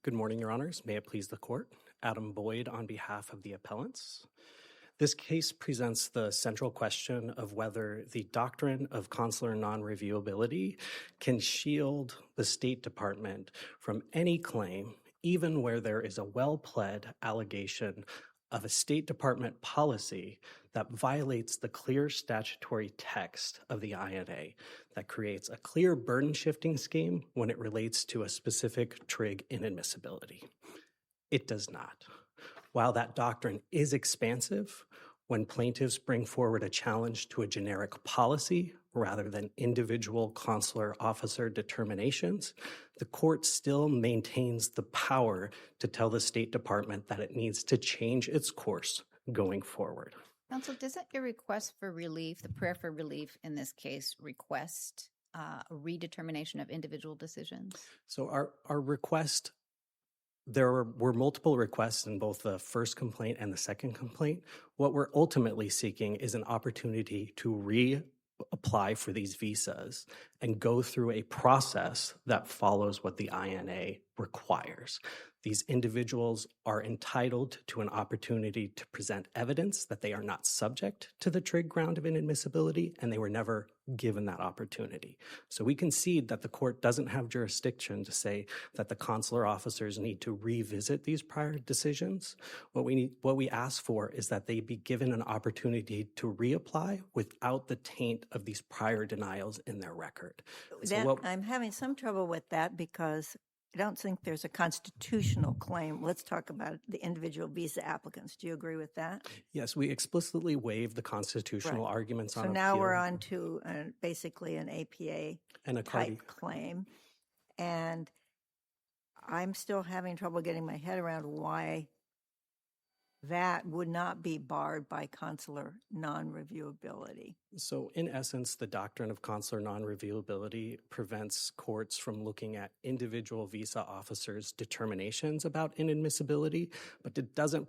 Good morning, Your Honors. May it please the Court. Adam Boyd on behalf of the Appellants. This case presents the central question of whether the doctrine of consular non-reviewability can shield the State Department from any claim, even where there is a well-pled allegation of a State Department policy that violates the clear statutory text of the INA that creates a clear burden-shifting scheme when it relates to a specific trig inadmissibility. It does not. While that doctrine is expansive, when plaintiffs bring forward a challenge to a generic policy rather than individual consular officer determinations, the court still maintains the power to tell the State Department that it needs to change its course going forward. Counsel, doesn't your request for relief, the prayer for relief in this case, request a redetermination of individual decisions? So our request, there were multiple requests in both the first complaint and the second complaint. What we're ultimately seeking is an opportunity to reapply for these visas and go through a process that follows what the INA requires. These individuals are entitled to an opportunity to present evidence that they are not subject to the trig ground of inadmissibility, and they were never given that opportunity. So we concede that the court doesn't have jurisdiction to say that the consular officers need to revisit these prior decisions. What we ask for is that they be given an opportunity to reapply without the taint of these prior denials in their record. I'm having some trouble with that because I don't think there's a constitutional claim. Let's talk about the individual visa applicants. Do you agree with that? Yes, we explicitly waive the constitutional arguments on appeal. So now we're on to basically an APA and a type claim. And I'm still having trouble getting my head around why that would not be barred by consular non-reviewability. So in essence, the doctrine of consular non-reviewability prevents courts from looking at individual visa officers' determinations about inadmissibility, but it doesn't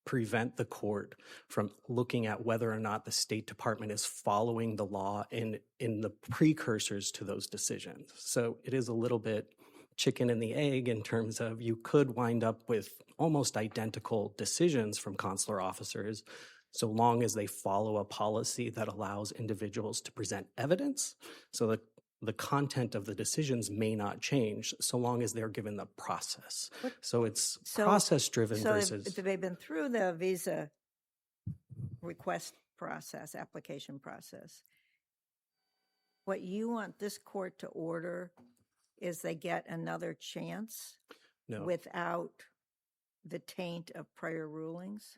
prevent the court from looking at whether or not the State Department is following the law in the precursors to those decisions. So it is a little bit chicken and the egg in terms of you could wind up with almost identical decisions from consular officers so long as they follow a policy that allows individuals to present evidence. So that the content of the decisions may not change so long as they're given the process. So it's process-driven versus... So if they've been through the visa request process, application process, what you want this court to order is they get another chance without the taint of prior rulings?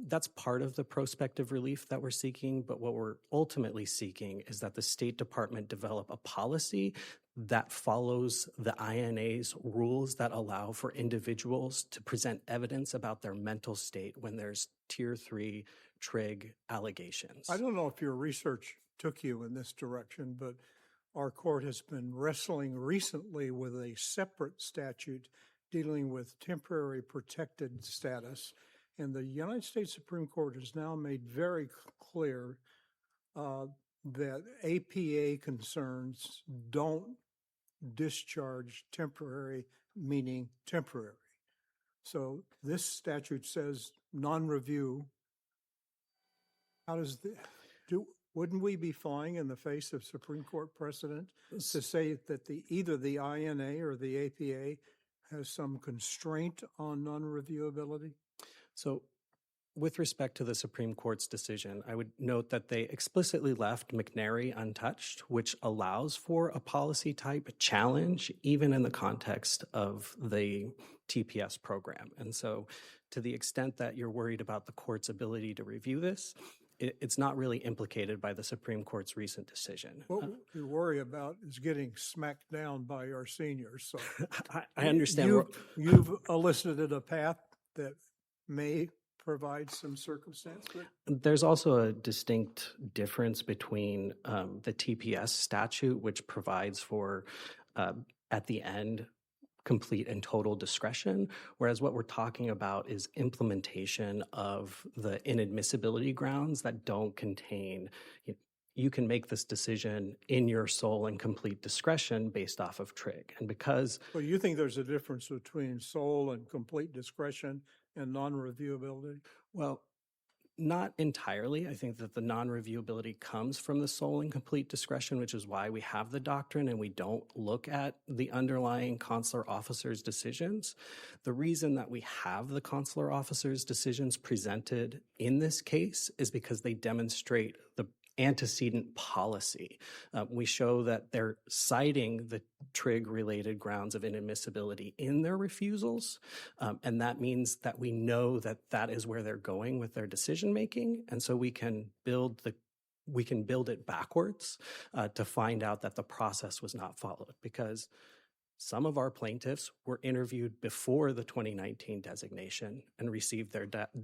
That's part of the prospective relief that we're seeking, but what we're ultimately seeking is that the State Department develop a policy that follows the INA's rules that allow for individuals to present evidence about their mental state when there's Tier 3 trig allegations. I don't know if your research took you in this direction, but our court has been wrestling recently with a separate statute dealing with temporary protected status. And the United States Supreme Court has now made very clear that APA concerns don't discharge temporary, meaning temporary. So this statute says non-review. How does wouldn't we be flying in the face of Supreme Court precedent to say that either the INA or the APA has some constraint on non-reviewability? So with respect to the Supreme Court's decision, I would note that they explicitly left McNary untouched, which allows for a policy type challenge, even in the context of the TPS program. And so to the extent that you're worried about the court's ability to review this, it's not really implicated by the Supreme Court's recent decision. What you worry about is getting smacked down by our seniors. So I understand. You've elicited a path that may provide some circumstance. There's also a distinct difference between the TPS statute, which provides for, at the end, complete and total discretion, whereas what we're talking about is implementation of the inadmissibility grounds that don't contain you can make this decision in your sole and complete discretion based off of trig. And because Well, you think there's a difference between sole and complete discretion and non-reviewability? well, not entirely. I think that the non-reviewability comes from the sole and complete discretion, which is why we have the doctrine and we don't look at the underlying consular officer's decisions. The reason that we have the consular officer's decisions presented in this case is because they demonstrate the antecedent policy. We show that they're citing the trig-related grounds of inadmissibility in their refusals, and that means that we know that that is where they're going with their decision-making, and so we can build it backwards to find out that the process was not followed, because some of our plaintiffs were interviewed before the 2019 designation and received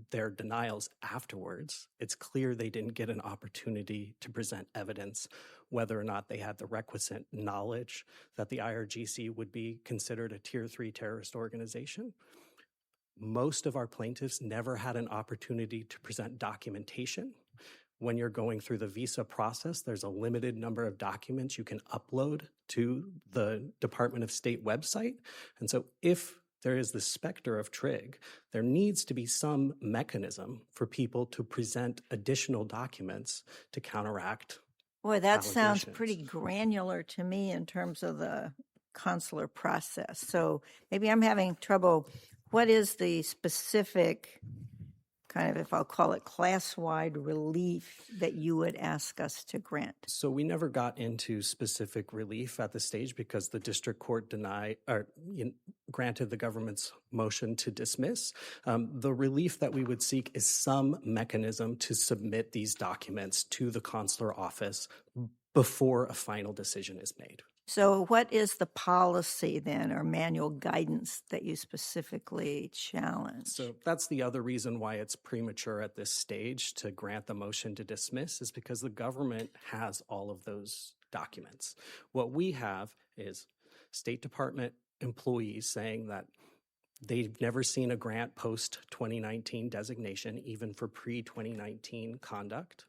their denials afterwards. It's clear they didn't get an opportunity to present evidence whether or not they had the requisite knowledge that the IRGC would be considered a Tier 3 terrorist organization. Most of our plaintiffs never had an opportunity to present documentation. When you're going through the visa process, there's a limited number of documents you can upload to the Department of State website. And so if there is the specter of trig, there needs to be some mechanism for people to present additional documents to counteract. Boy, that sounds allegations. pretty granular to me in terms of the consular process. So maybe I'm having trouble. What is the specific kind of, if I'll call it, class-wide relief that you would ask us to grant? So we never got into specific relief at this stage because the district court granted the government's motion to dismiss. The relief that we would seek is some mechanism to submit these documents to the consular office before a final decision is made. So what is the policy then, or manual guidance that you specifically challenge? So that's the other reason why it's premature at this stage to grant the motion to dismiss, is because the government has all of those documents. What we have is State Department employees saying that they've never seen a grant post-2019 designation, even for pre-2019 conduct.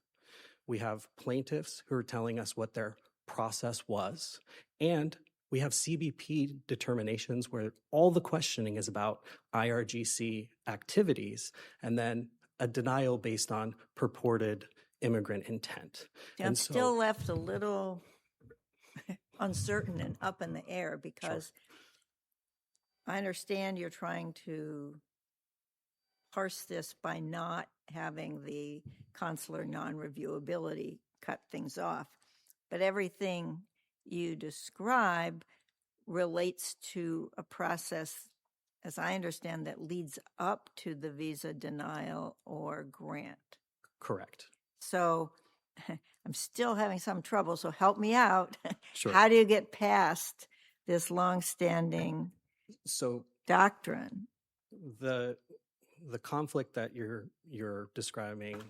We have plaintiffs who are telling us what their process was, and we have CBP determinations where all the questioning is about IRGC activities, and then a denial based on purported immigrant intent. I'm still left a little uncertain and up in the air because I understand you're trying to parse this by not having the consular non-reviewability cut things off. But everything you describe relates to a process, as I understand, that leads up to the visa denial or grant. Correct. So I'm still having some trouble, so help me out. Sure. How do you get past this longstanding doctrine? The conflict that you're describing,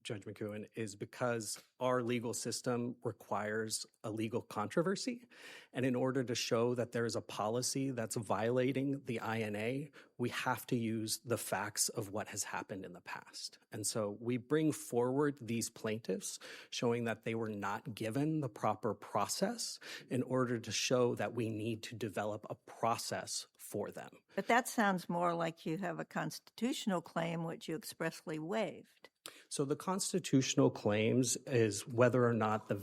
Judge McEwen, is because our legal system requires a legal controversy. And in order to show that there is a policy that's violating the INA, we have to use the facts of what has happened in the past. And so we bring forward these plaintiffs showing that they were not given the proper process in order to show that we need to develop a process for them. But that sounds more like you have a constitutional claim which you expressly waived. So the constitutional claims is whether or not the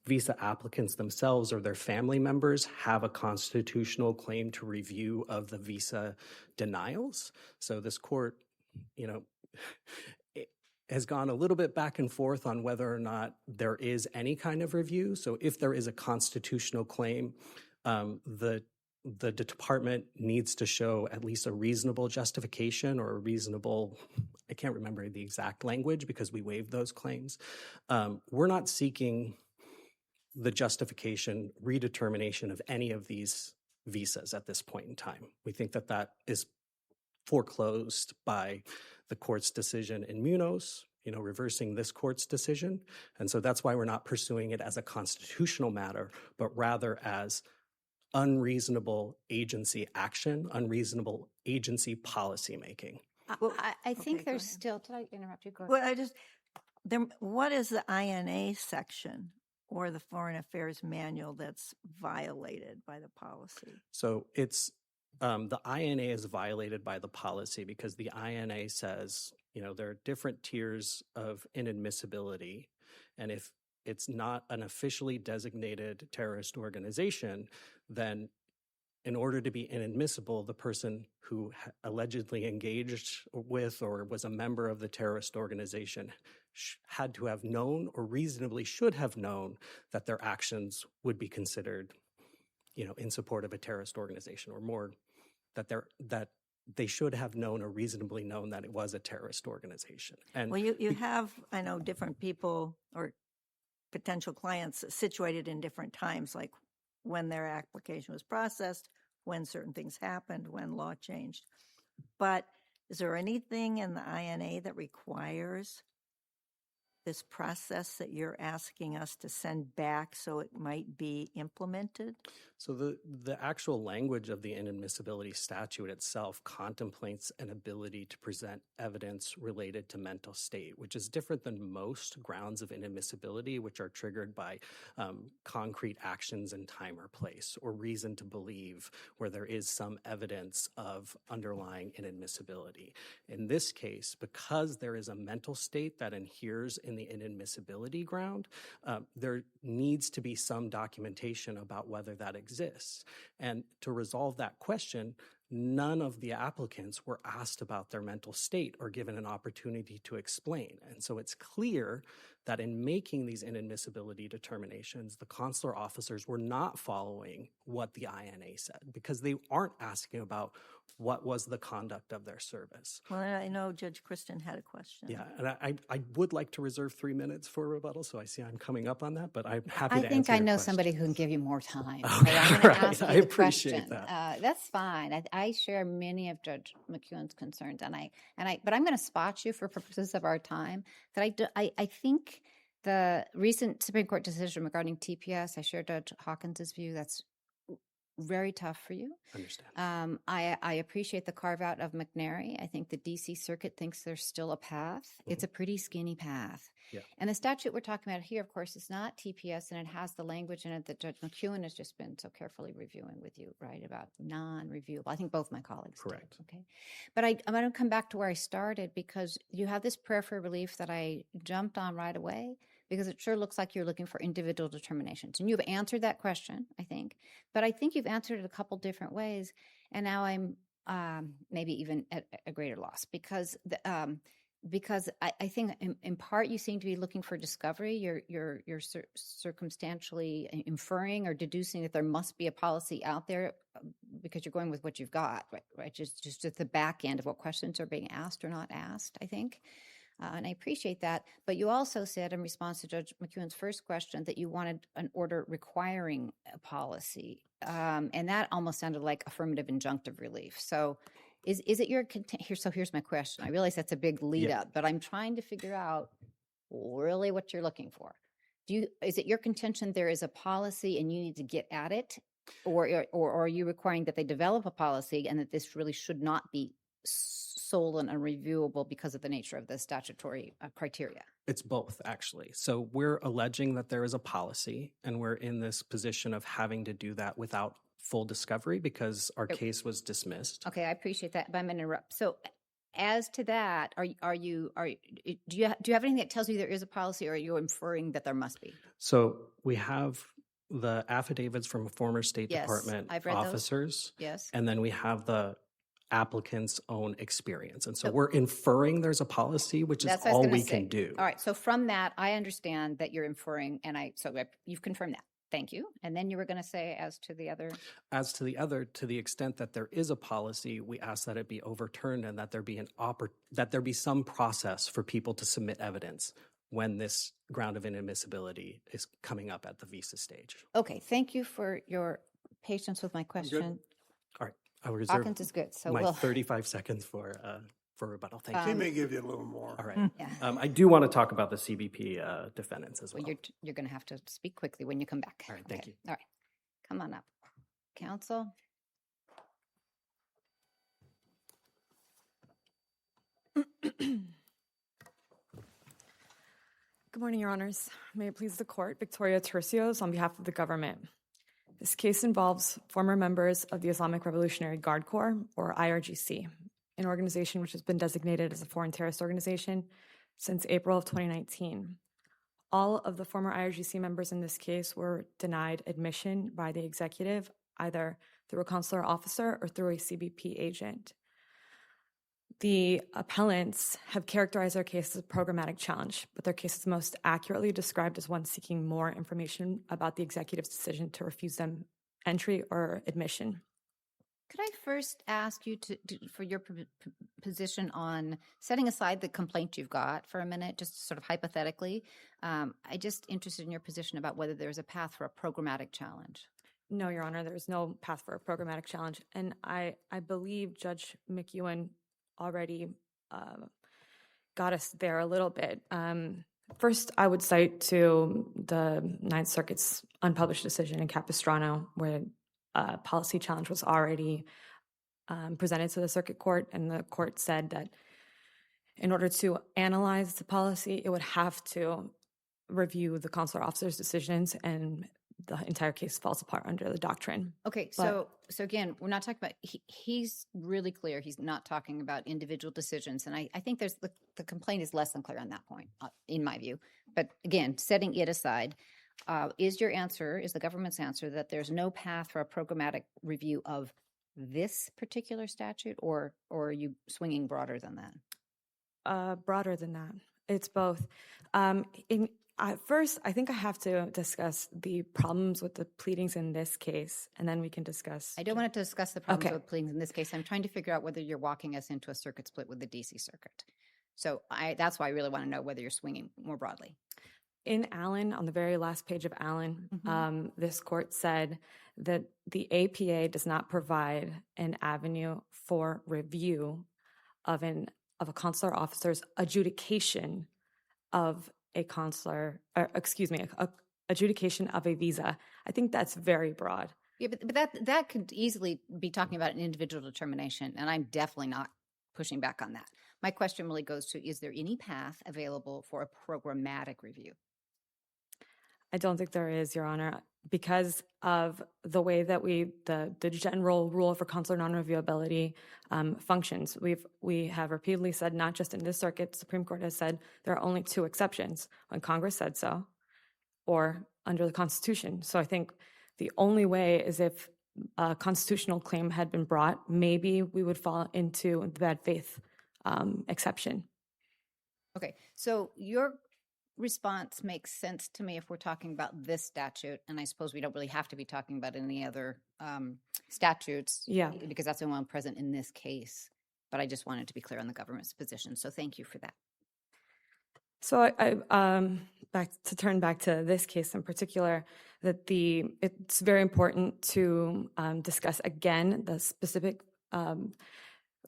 visa applicants themselves or their family members have a constitutional claim to review of the visa denials. So this court, it has gone a little bit back and forth on whether or not there is any kind of review. So if there is a constitutional claim, the department needs to show at least a reasonable justification or a reasonable, I can't remember the exact language because we waived those claims. We're not seeking the justification, redetermination of any of these visas at this point in time. We think that that is foreclosed by the court's decision in Munoz, reversing this court's decision. And so that's why we're not pursuing it as a constitutional matter, but rather as unreasonable agency action, unreasonable agency policymaking. I think there's still, did I interrupt you? Go ahead. Well, what is the INA section or the Foreign Affairs Manual that's violated by the policy? So it's the INA is violated by the policy because the INA says, there are different tiers of inadmissibility. And if it's not an officially designated terrorist organization, then in order to be inadmissible, the person who allegedly engaged with or was a member of the terrorist organization had to have known or reasonably should have known that their actions would be considered, in support of a terrorist organization, or more, that they should have known or reasonably known that it was a terrorist organization. And well, you have, I know, different people or potential clients situated in different times, like when their application was processed, when certain things happened, when law changed. But is there anything in the INA that requires this process that you're asking us to send back so it might be implemented? So the actual language of the inadmissibility statute itself contemplates an ability to present evidence related to mental state, which is different than most grounds of inadmissibility, which are triggered by concrete actions in time or place, or reason to believe, where there is some evidence of underlying inadmissibility. In this case, because there is a mental state that adheres in the inadmissibility ground, there needs to be some documentation about whether that exists. And to resolve that question, none of the applicants were asked about their mental state or given an opportunity to explain. And so it's clear that in making these inadmissibility determinations, the consular officers were not following what the INA said, because they aren't asking about what was the conduct of their service. Well, I know Judge Kristen had a question. Yeah, and I would like to reserve 3 minutes for rebuttal, so I see I'm coming up on that, but I'm happy to answer I think I your know question. somebody who can give you more time. Okay, So I'm going all right. to ask you I the appreciate question. that. That's fine. I share many of Judge McEwen's concerns, but I'm going to spot you for purposes of our time. That I think the recent Supreme Court decision regarding TPS, I share Judge Hawkins's view. That's very tough for you. Understand. I appreciate the carve out of McNary. I think the DC Circuit thinks there's still a path. It's a pretty skinny path. Yeah. And the statute we're talking about here, of course, is not TPS, and it has the language in it that Judge McEwen has just been so carefully reviewing with you, right, about non-reviewable. I think both my colleagues Correct. did, okay? But I'm going to come back to where I started, because you have this prayer for relief that I jumped on right away, because it sure looks like you're looking for individual determinations. And you've answered that question, I think. But I think you've answered it a couple different ways. And now I'm maybe even at a greater loss, because I think in part you seem to be looking for discovery. You're circumstantially inferring or deducing that there must be a policy out there, because you're going with what you've got, right? Just at the back end of what questions are being asked or not asked, I think. And I appreciate that. But you also said, in response to Judge McEwen's first question, that you wanted an order requiring a policy. And that almost sounded like affirmative injunctive relief. So is it your here? So here's my question. I realize that's a big lead up, but I'm trying to figure out really what you're looking for. Is it your contention there is a policy and you need to get at it? Or are you requiring that they develop a policy and that this really should not be sole and unreviewable because of the nature of the statutory criteria? It's both, actually. So we're alleging that there is a policy, and we're in this position of having to do that without full discovery because our case was dismissed. Okay, I appreciate that, but I'm going to interrupt. So as to that, do you have anything that tells you there is a policy, or are you inferring that there must be? So we have the affidavits from former State Yes, Department I've read officers. Those. Yes. And then we have the applicant's own experience. And so we're inferring there's a policy, which is all we can do. All right. So from that, I understand that you're inferring, and you've confirmed that. Thank you. And then you were going to say as to the other? As to the other, to the extent that there is a policy, we ask that it be overturned and that there be that there be some process for people to submit evidence when this ground of inadmissibility is coming up at the visa stage. Okay. Thank you for your patience with my question. All right. I will reserve Hawkins is good. So my 35 seconds for rebuttal. Thank He you. may give you a little more. All right. Yeah. I do want to talk about the CBP defendants as well. Well, you're going to have to speak quickly when you come back. All right, thank you. All right. Come on up. Counsel. Good morning, Your Honors. May it please the Court, Victoria Tercios on behalf of the government. This case involves former members of the Islamic Revolutionary Guard Corps, or IRGC, an organization which has been designated as a foreign terrorist organization since April of 2019. All of the former IRGC members in this case were denied admission by the executive, either through a consular officer or through a CBP agent. The appellants have characterized their case as a programmatic challenge, but their case is most accurately described as one seeking more information about the executive's decision to refuse them entry or admission. Could I first ask you for your position on setting aside the complaint you've got for a minute, just sort of hypothetically? I just interested in your position about whether there's a path for a programmatic challenge. No, Your Honor, there's no path for a programmatic challenge. And I believe Judge McEwen already got us there a little bit. First, I would cite to the Ninth Circuit's unpublished decision in Capistrano, where a policy challenge was already presented to the circuit court, and the court said that in order to analyze the policy, it would have to review the consular officer's decisions, and the entire case falls apart under the doctrine. Okay, so again, we're not talking about, he's really clear he's not talking about individual decisions, and I think there's the complaint is less than clear on that point, in my view. But again, setting it aside, is the government's answer that there's no path for a programmatic review of this particular statute, or are you swinging broader than that? Broader than that. It's both. First, I think I have to discuss the problems with the pleadings in this case, and then we can discuss. I don't want to discuss the problems with pleadings in this case. I'm trying to figure out whether you're walking us into a circuit split with the DC Circuit. So that's why I really want to know whether you're swinging more broadly. In Allen, on the very last page of Allen, this court said that the APA does not provide an avenue for review of a consular officer's adjudication of adjudication of a visa. I think that's very broad. Yeah, but that could easily be talking about an individual determination, and I'm definitely not pushing back on that. My question really goes to, is there any path available for a programmatic review? I don't think there is, Your Honor, because of the way that the general rule for consular non-reviewability functions. We have repeatedly said, not just in this circuit, the Supreme Court has said there are only two exceptions, when Congress said so, or under the Constitution. So I think the only way is if a constitutional claim had been brought, maybe we would fall into the bad faith exception. Okay, so your response makes sense to me if we're talking about this statute, and I suppose we don't really have to be talking about any other statutes, because that's the one present in this case. But I just wanted to be clear on the government's position, so thank you for that. So turn back to this case in particular, that it's very important to discuss again the specific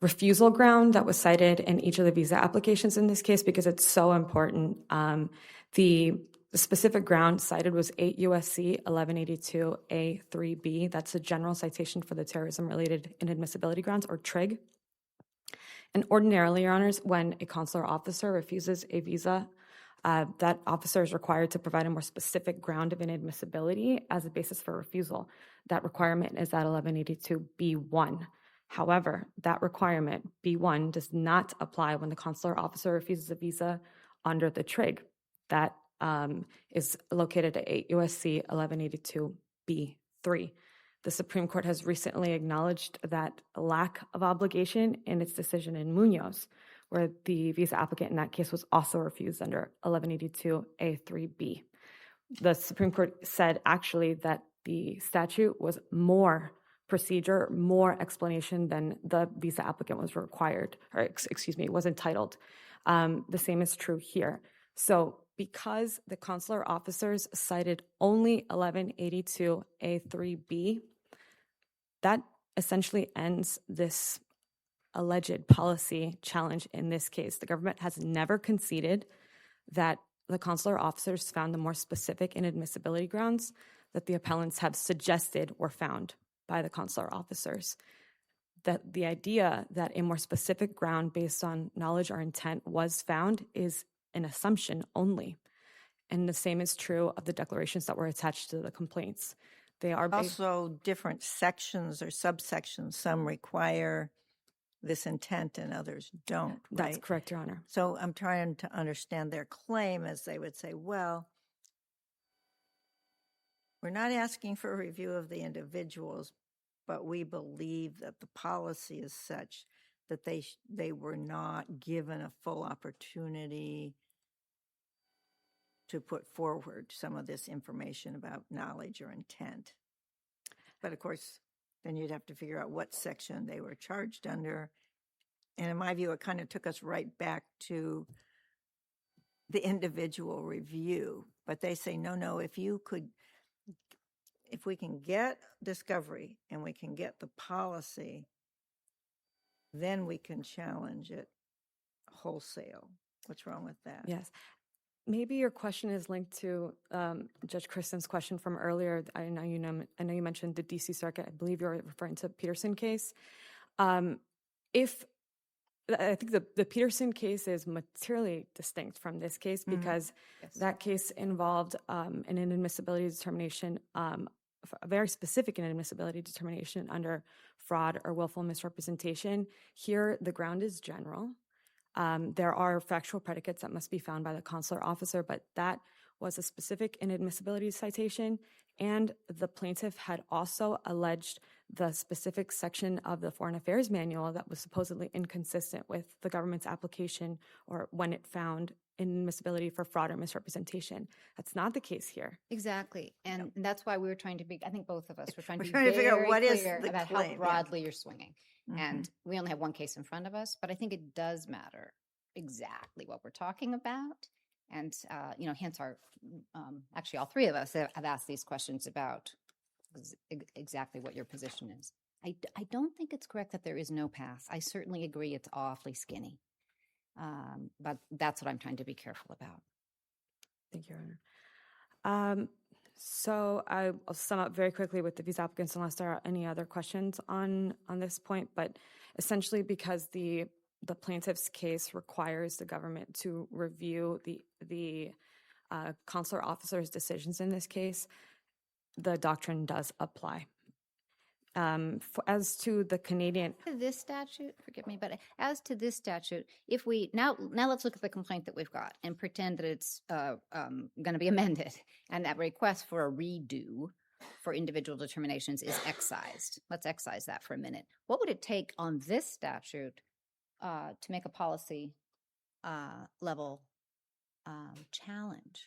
refusal ground that was cited in each of the visa applications in this case, because it's so important. The specific ground cited was 8 U.S.C. 1182A3B. That's a general citation for the terrorism-related inadmissibility grounds, or TRIG. And ordinarily, Your Honors, when a consular officer refuses a visa, that officer is required to provide a more specific ground of inadmissibility as a basis for refusal. That requirement is at 1182B1. However, that requirement, B1, does not apply when the consular officer refuses a visa under the TRIG. That is located at 8 U.S.C. 1182B3. The Supreme Court has recently acknowledged that lack of obligation in its decision in Munoz, where the visa applicant in that case was also refused under 1182A3B. The Supreme Court said actually that the statute was more procedure, more explanation than the visa applicant was required, or was entitled. The same is true here. So because the consular officers cited only 1182A3B, that essentially ends this alleged policy challenge in this case. The government has never conceded that the consular officers found the more specific inadmissibility grounds that the appellants have suggested were found by the consular officers. That the idea that a more specific ground based on knowledge or intent was found is an assumption only. And the same is true of the declarations that were attached to the complaints. They are Also, different sections or subsections, some require this intent and others don't, right? That's correct, Your Honor. So I'm trying to understand their claim as they would say, well, we're not asking for a review of the individuals, but we believe that the policy is such that they were not given a full opportunity to put forward some of this information about knowledge or intent. But of course, then you'd have to figure out what section they were charged under. And in my view, it kind of took us right back to the individual review. But they say, no, if we can get discovery and we can get the policy, then we can challenge it wholesale. What's wrong with that? Yes. Maybe your question is linked to Judge Kristen's question from earlier. I know you mentioned the D.C. Circuit. I believe you're referring to the Peterson case. I think the Peterson case is materially distinct from this case because that case involved an inadmissibility determination, a very specific inadmissibility determination under fraud or willful misrepresentation. Here, the ground is general. There are factual predicates that must be found by the consular officer, but that was a specific inadmissibility citation, and the plaintiff had also alleged the specific section of the Foreign Affairs Manual that was supposedly inconsistent with the government's application or when it found inadmissibility for fraud or misrepresentation. That's not the case here. Exactly. And that's why we were trying to be, I think both of us were trying to be figure out what is clear the about claim, how broadly you're swinging. And we only have one case in front of us, but I think it does matter exactly what we're talking about. And, hence our, actually all three of us have asked these questions about exactly what your position is. I don't think it's correct that there is no path. I certainly agree it's awfully skinny. But that's what I'm trying to be careful about. Thank you, Your Honor. So I'll sum up very quickly with the visa applicants unless there are any other questions on this point. But essentially, because the plaintiff's case requires the government to review the consular officer's decisions in this case, the doctrine does apply. As to the Canadian... This statute, forgive me, but as to this statute, if we... Now let's look at the complaint that we've got and pretend that it's going to be amended and that request for a redo for individual determinations is excised. Let's excise that for a minute. What would it take on this statute to make a policy level challenge?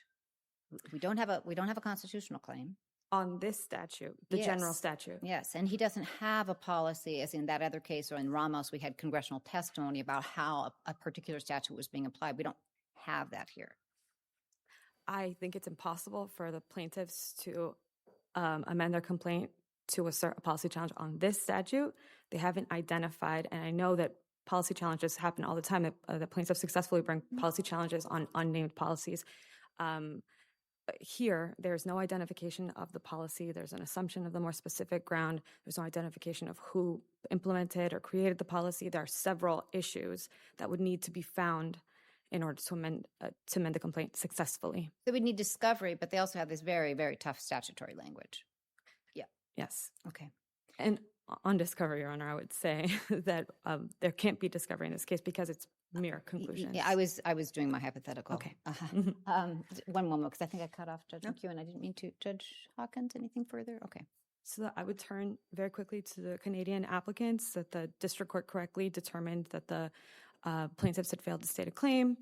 We don't have a constitutional claim. On this statute, the general statute. Yes, and he doesn't have a policy, as in that other case, or in Ramos, we had congressional testimony about how a particular statute was being applied. We don't have that here. I think it's impossible for the plaintiffs to amend their complaint to assert a policy challenge on this statute. They haven't identified, and I know that policy challenges happen all the time, that the plaintiffs successfully bring policy challenges on unnamed policies. Here, there's no identification of the policy. There's an assumption of the more specific ground. There's no identification of who implemented or created the policy. There are several issues that would need to be found in order to amend the complaint successfully. So we need discovery, but they also have this very, very tough statutory language. Yeah. Yes. Okay. And on discovery, Your Honor, I would say that there can't be discovery in this case because it's mere conclusions. Yeah, I was doing my hypothetical. Okay. One moment, because I think I cut off Judge McHugh, and I didn't mean to. Judge Hawkins, anything further? Okay. So I would turn very quickly to the Canadian applicants, that the district court correctly determined that the plaintiffs had failed to state a claim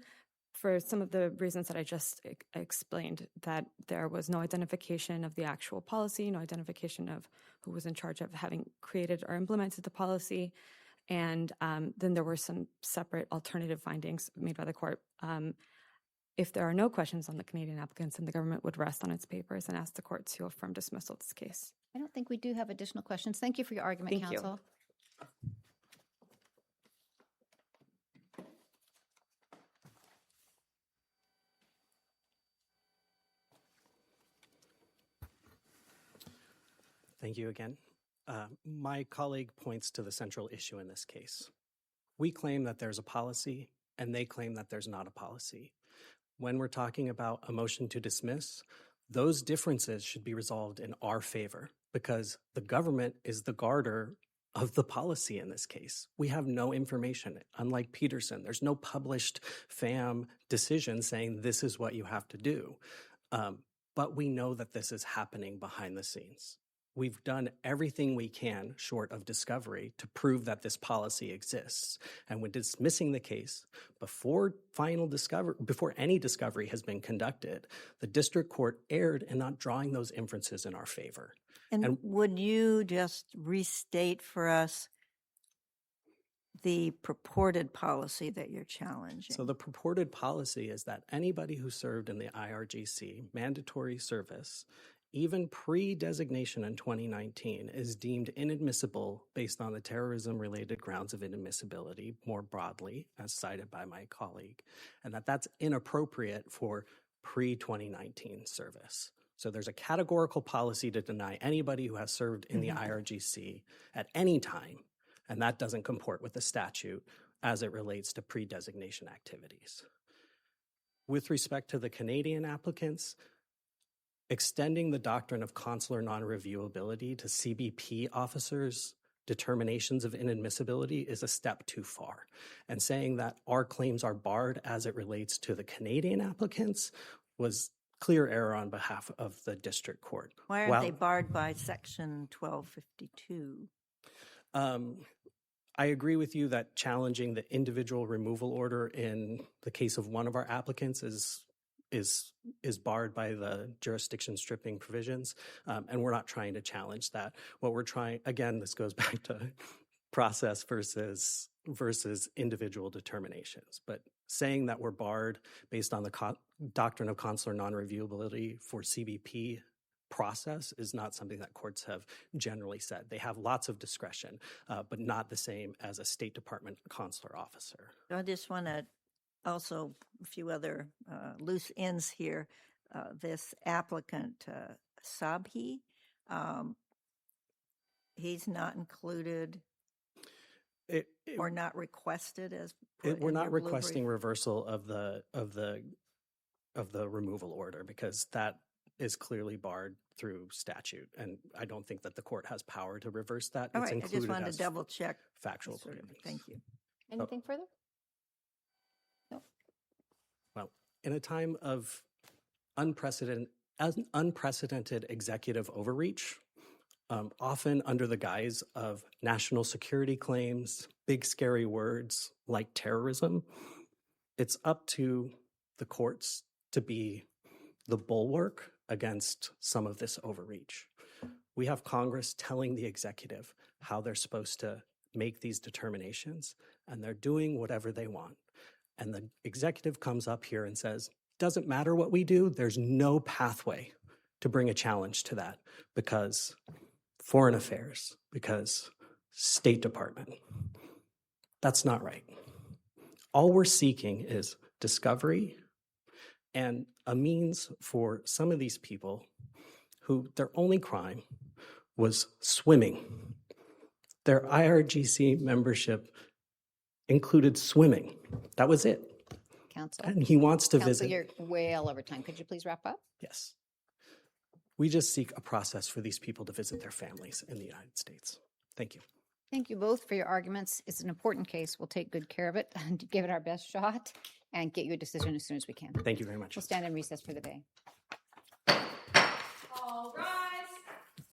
for some of the reasons that I just explained, that there was no identification of the actual policy, no identification of who was in charge of having created or implemented the policy. And then there were some separate alternative findings made by the court. If there are no questions on the Canadian applicants, then the government would rest on its papers and ask the court to affirm dismissal of this case. I don't think we do have additional questions. Thank you for your argument, Thank you. counsel. Thank you again. My colleague points to the central issue in this case. We claim that there's a policy, and they claim that there's not a policy. when we're talking about a motion to dismiss, those differences should be resolved in our favor because the government is the guarder of the policy in this case. We have no information. Unlike Peterson, there's no published FAM decision saying this is what you have to do. But we know that this is happening behind the scenes. We've done everything we can short of discovery to prove that this policy exists. And when dismissing the case, before any discovery has been conducted, the district court erred in not drawing those inferences in our favor. And would you just restate for us the purported policy that you're challenging? So the purported policy is that anybody who served in the IRGC mandatory service, even pre-designation in 2019, is deemed inadmissible based on the terrorism-related grounds of inadmissibility more broadly, as cited by my colleague, and that's inappropriate for pre-2019 service. So there's a categorical policy to deny anybody who has served in the IRGC at any time, and that doesn't comport with the statute as it relates to pre-designation activities. With respect to the Canadian applicants, extending the doctrine of consular non-reviewability to CBP officers' determinations of inadmissibility is a step too far. And saying that our claims are barred as it relates to the Canadian applicants was clear error on behalf of the district court. Why aren't they barred by Section 1252? I agree with you that challenging the individual removal order in the case of one of our applicants is barred by the jurisdiction stripping provisions, and we're not trying to challenge that. What we're trying, again, this goes back to process versus individual determinations, but saying that we're barred based on the doctrine of consular non-reviewability for CBP process is not something that courts have generally said. They have lots of discretion, but not the same as a State Department consular officer. I just want to also a few other loose ends here. This applicant, Sabhi, he's not included or not requested as we're not requesting reversal of the removal order because that is clearly barred through statute, and I don't think that the court has power to reverse that. All it's right, I just wanted to double check. Factual proceedings. Thank you. Anything further? No. Well, in a time of unprecedented executive overreach, often under the guise of national security claims, big scary words like terrorism, it's up to the courts to be the bulwark against some of this overreach. We have Congress telling the executive how they're supposed to make these determinations, and they're doing whatever they want. And the executive comes up here and says, doesn't matter what we do, there's no pathway to bring a challenge to that because Foreign Affairs, because State Department. That's not right. All we're seeking is discovery and a means for some of these people who their only crime was swimming. Their IRGC membership included swimming. That was it. Counsel. And he wants to Counsel, visit. you're way all over time. Could you please wrap up? Yes. We just seek a process for these people to visit their families in the United States. Thank you. Thank you both for your arguments. It's an important case. We'll take good care of it and give it our best shot and get you a decision as soon as we can. Thank you very much. We'll stand in recess for the day.